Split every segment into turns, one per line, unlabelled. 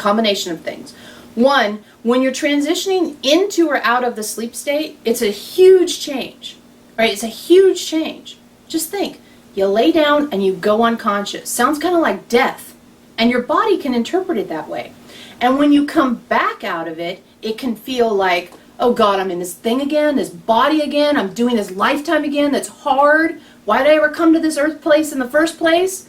combination of things. One, when you're transitioning into or out of the sleep state, it's a huge change, right? It's a huge change. Just think, you lay down and you go unconscious. Sounds kind of like death, and your body can interpret it that way. And when you come back out of it, it can feel like, oh God, I'm in this thing again, this body again, I'm doing this lifetime again, that's hard. Why did I ever come to this earth place in the first place?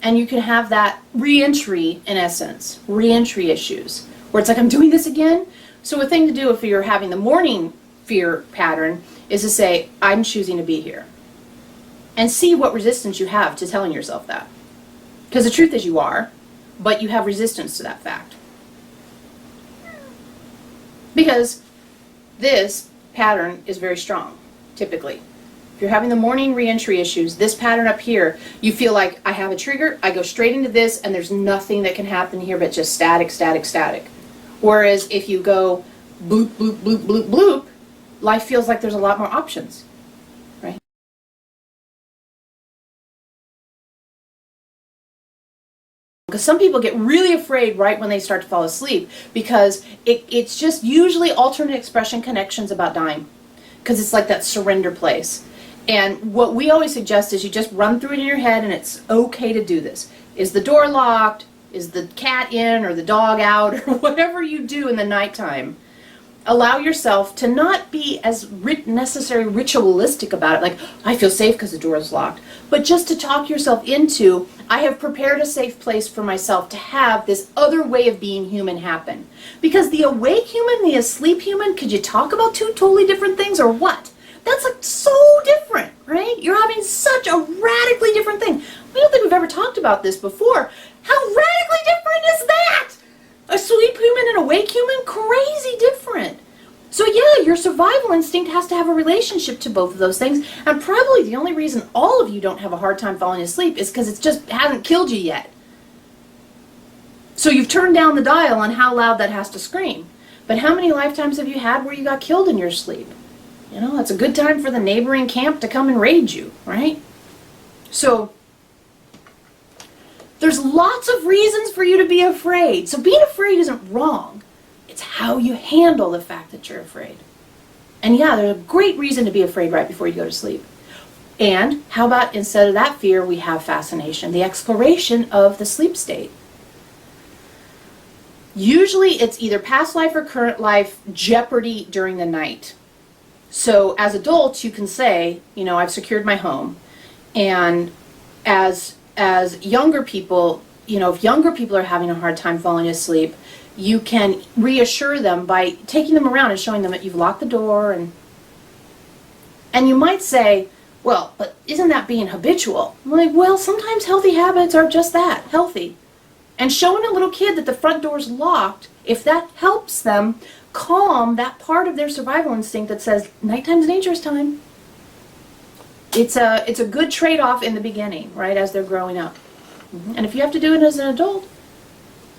And you can have that re-entry, in essence, re-entry issues, where it's like, I'm doing this again. So a thing to do if you're having the morning fear pattern is to say, I'm choosing to be here. And see what resistance you have to telling yourself that. Because the truth is you are, but you have resistance to that fact. Because this pattern is very strong, typically. If you're having the morning re-entry issues, this pattern up here, you feel like I have a trigger, I go straight into this, and there's nothing that can happen here but just static, static, static. Whereas if you go bloop, bloop, bloop, bloop, bloop, life feels like there's a lot more options, right? Because some people get really afraid right when they start to fall asleep because it's just usually alternate expression connections about dying. Because it's like that surrender place. And what we always suggest is you just run through it in your head, and it's okay to do this. Is the door locked? Is the cat in or the dog out? Or whatever you do in the nighttime. Allow yourself to not be as necessarily ritualistic about it, like, I feel safe because the door is locked. But just to talk yourself into, I have prepared a safe place for myself to have this other way of being human happen. Because the awake human, the asleep human, could you talk about two totally different things or what? That's like so different, right? You're having such a radically different thing. I don't think we've ever talked about this before. How radically different is that? A sleep human and awake human? Crazy different. So yeah, your survival instinct has to have a relationship to both of those things. And probably the only reason all of you don't have a hard time falling asleep is because it just hasn't killed you yet. So you've turned down the dial on how loud that has to scream. But how many lifetimes have you had where you got killed in your sleep? You know, it's a good time for the neighboring camp to come and raid you, right? So there's lots of reasons for you to be afraid. So being afraid isn't wrong. It's how you handle the fact that you're afraid. And yeah, there's a great reason to be afraid right before you go to sleep. And how about instead of that fear, we have fascination, the exploration of the sleep state. Usually it's either past life or current life jeopardy during the night. So as adults, you can say, you know, I've secured my home. And as younger people, you know, if younger people are having a hard time falling asleep, you can reassure them by taking them around and showing them that you've locked the door. And you might say, well, but isn't that being habitual? I'm like, well, sometimes healthy habits are just that, healthy. And showing a little kid that the front door's locked, if that helps them calm that part of their survival instinct that says, nighttime's dangerous time. It's a good trade-off in the beginning, right, as they're growing up. And if you have to do it as an adult,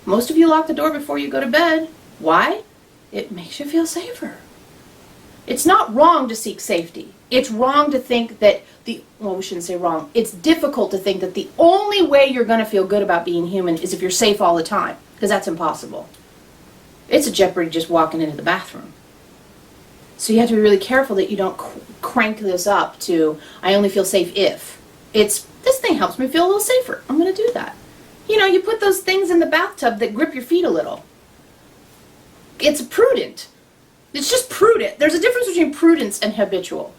most of you lock the door before you go to bed. Why? It makes you feel safer. It's not wrong to seek safety. It's wrong to think that well, we shouldn't say wrong. It's difficult to think that the only way you're going to feel good about being human is if you're safe all the time, because that's impossible. It's a jeopardy just walking into the bathroom. So you have to be really careful that you don't crank this up to, I only feel safe if. It's, this thing helps me feel a little safer. I'm going to do that. You know, you put those things in the bathtub that grip your feet a little. It's prudent. It's just prudent. There's a difference between prudence and habitual.